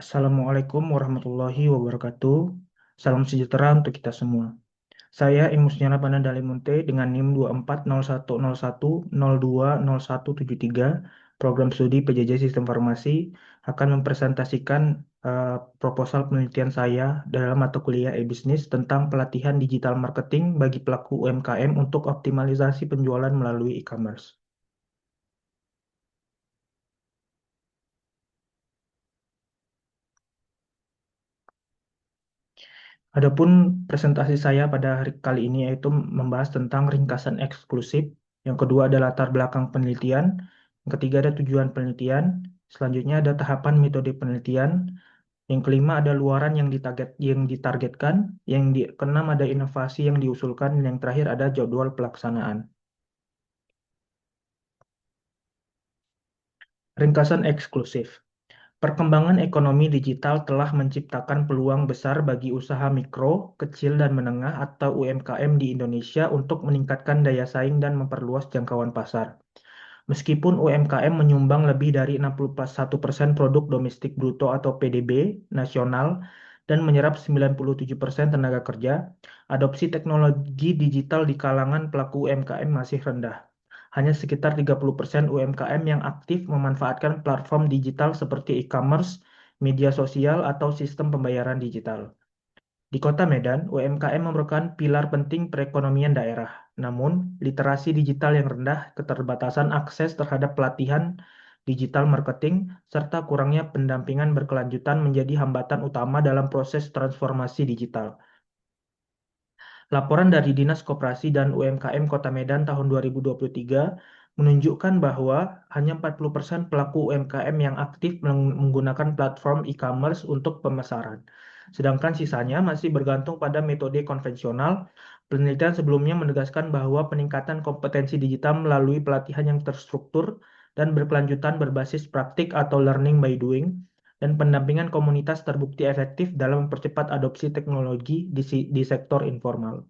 Assalamualaikum warahmatullahi wabarakatuh. Salam sejahtera untuk kita semua. Saya Imus Nyana Panandali Munte dengan NIM 240101020173, Program Studi PJJ Sistem Farmasi, akan mempresentasikan proposal penelitian saya dalam mata kuliah e-bisnis tentang pelatihan digital marketing bagi pelaku UMKM untuk optimalisasi penjualan melalui e-commerce. Adapun presentasi saya pada hari kali ini yaitu membahas tentang ringkasan eksklusif. Yang kedua ada latar belakang penelitian. Yang ketiga ada tujuan penelitian. Selanjutnya ada tahapan metode penelitian. Yang kelima ada luaran yang ditargetkan. Keenam ada inovasi yang diusulkan. Dan yang terakhir ada jadwal pelaksanaan. Ringkasan eksklusif. Perkembangan ekonomi digital telah menciptakan peluang besar bagi usaha mikro, kecil, dan menengah atau UMKM di Indonesia untuk meningkatkan daya saing dan memperluas jangkauan pasar. Meskipun UMKM menyumbang lebih dari 61% produk domestik bruto atau PDB nasional dan menyerap 97% tenaga kerja, adopsi teknologi digital di kalangan pelaku UMKM masih rendah. Hanya sekitar 30% UMKM yang aktif memanfaatkan platform digital seperti e-commerce, media sosial, atau sistem pembayaran digital. Di Kota Medan, UMKM merupakan pilar penting perekonomian daerah. Namun, literasi digital yang rendah, keterbatasan akses terhadap pelatihan digital marketing, serta kurangnya pendampingan berkelanjutan menjadi hambatan utama dalam proses transformasi digital. Laporan dari Dinas Koperasi dan UMKM Kota Medan tahun 2023 menunjukkan bahwa hanya 40% pelaku UMKM yang aktif menggunakan platform e-commerce untuk pemasaran. Sedangkan sisanya masih bergantung pada metode konvensional. Penelitian sebelumnya menegaskan bahwa peningkatan kompetensi digital melalui pelatihan yang terstruktur dan berkelanjutan berbasis praktik atau learning by doing dan pendampingan komunitas terbukti efektif dalam mempercepat adopsi teknologi di sektor informal.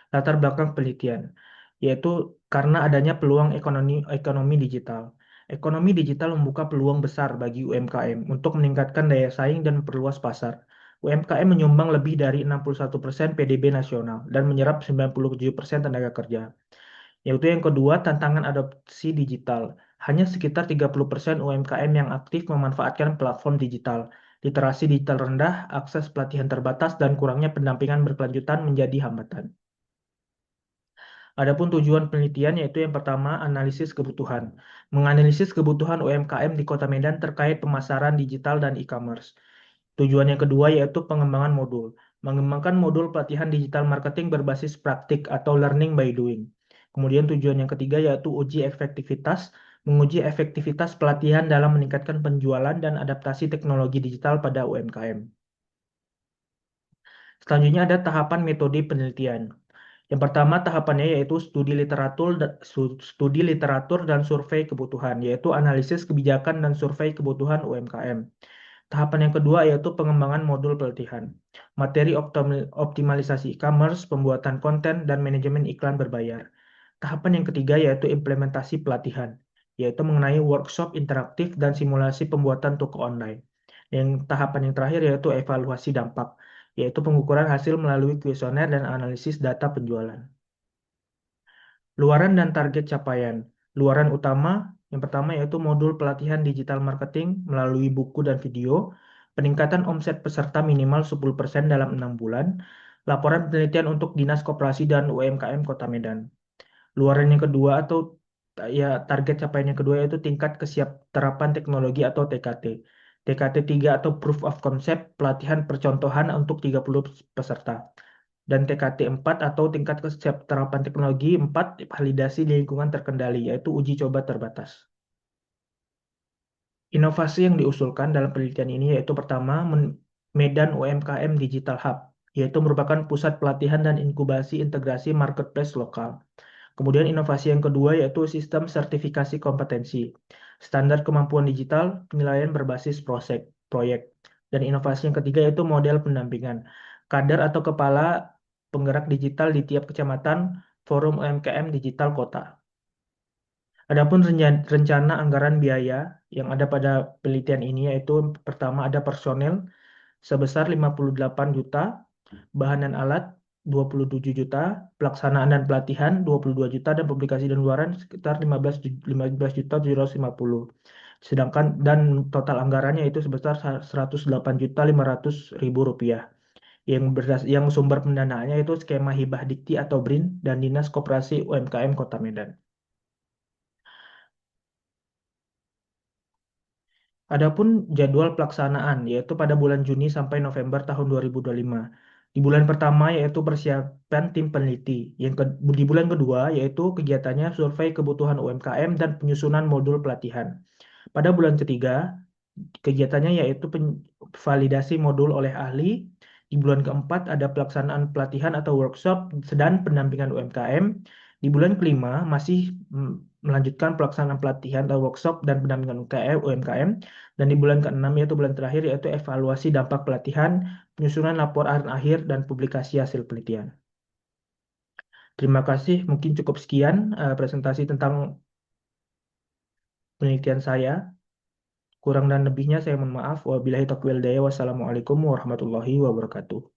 Latar belakang penelitian, yaitu karena adanya peluang ekonomi digital. Ekonomi digital membuka peluang besar bagi UMKM untuk meningkatkan daya saing dan memperluas pasar. UMKM menyumbang lebih dari 61% PDB nasional dan menyerap 97% tenaga kerja. Yaitu yang kedua, tantangan adopsi digital. Hanya sekitar 30% UMKM yang aktif memanfaatkan platform digital. Literasi digital rendah, akses pelatihan terbatas, dan kurangnya pendampingan berkelanjutan menjadi hambatan. Adapun tujuan penelitian yaitu yang pertama, analisis kebutuhan. Menganalisis kebutuhan UMKM di Kota Medan terkait pemasaran digital dan e-commerce. Tujuan yang kedua yaitu pengembangan modul. Mengembangkan modul pelatihan digital marketing berbasis praktik atau learning by doing. Kemudian tujuan yang ketiga yaitu uji efektivitas. Menguji efektivitas pelatihan dalam meningkatkan penjualan dan adaptasi teknologi digital pada UMKM. Selanjutnya ada tahapan metode penelitian. Yang pertama tahapannya yaitu studi literatur dan survei kebutuhan, yaitu analisis kebijakan dan survei kebutuhan UMKM. Tahapan yang kedua yaitu pengembangan modul pelatihan, materi optimalisasi e-commerce, pembuatan konten, dan manajemen iklan berbayar. Tahapan yang ketiga yaitu implementasi pelatihan, yaitu mengenai workshop interaktif dan simulasi pembuatan toko online. Yang tahapan yang terakhir yaitu evaluasi dampak, yaitu pengukuran hasil melalui kuesioner dan analisis data penjualan. Luaran dan target capaian. Luaran utama yang pertama yaitu modul pelatihan digital marketing melalui buku dan video, peningkatan omset peserta minimal 10% dalam 6 bulan, laporan penelitian untuk Dinas Koperasi dan UMKM Kota Medan. Luaran yang kedua atau ya target capaian yang kedua yaitu tingkat kesiapterapan teknologi atau TKT. TKT 3 atau Proof of Concept, pelatihan percontohan untuk 30 peserta. Dan TKT 4 atau tingkat kesiapterapan teknologi 4, validasi di lingkungan terkendali, yaitu uji coba terbatas. Inovasi yang diusulkan dalam penelitian ini yaitu pertama, Medan UMKM Digital Hub, yaitu merupakan pusat pelatihan dan inkubasi integrasi marketplace lokal. Kemudian inovasi yang kedua yaitu sistem sertifikasi kompetensi, standar kemampuan digital, penilaian berbasis proyek. Dan inovasi yang ketiga yaitu model pendampingan, kader atau kepala penggerak digital di tiap kecamatan, forum UMKM digital kota. Adapun rencana anggaran biaya yang ada pada penelitian ini yaitu pertama ada personel sebesar 58 juta, bahan dan alat 27 juta, pelaksanaan dan pelatihan 22 juta, dan publikasi dan luaran sekitar 15 juta 750. Sedangkan dan total anggarannya itu sebesar 108 juta 500 ribu rupiah. Yang sumber pendanaannya itu skema hibah dikti atau BRIN dan Dinas Koperasi UMKM Kota Medan. Adapun jadwal pelaksanaan yaitu pada bulan Juni sampai November tahun 2025. Di bulan pertama yaitu persiapan tim peneliti. Di bulan kedua yaitu kegiatannya survei kebutuhan UMKM dan penyusunan modul pelatihan. Pada bulan ketiga, kegiatannya yaitu validasi modul oleh ahli. Di bulan keempat ada pelaksanaan pelatihan atau workshop dan pendampingan UMKM. Di bulan kelima masih melanjutkan pelaksanaan pelatihan atau workshop dan pendampingan UMKM. Dan di bulan keenam yaitu bulan terakhir yaitu evaluasi dampak pelatihan, penyusunan laporan akhir dan publikasi hasil penelitian. Terima kasih, mungkin cukup sekian presentasi tentang penelitian saya. Kurang dan lebihnya saya mohon maaf. Wabillahi taufiq wal hidayah. Wassalamualaikum warahmatullahi wabarakatuh.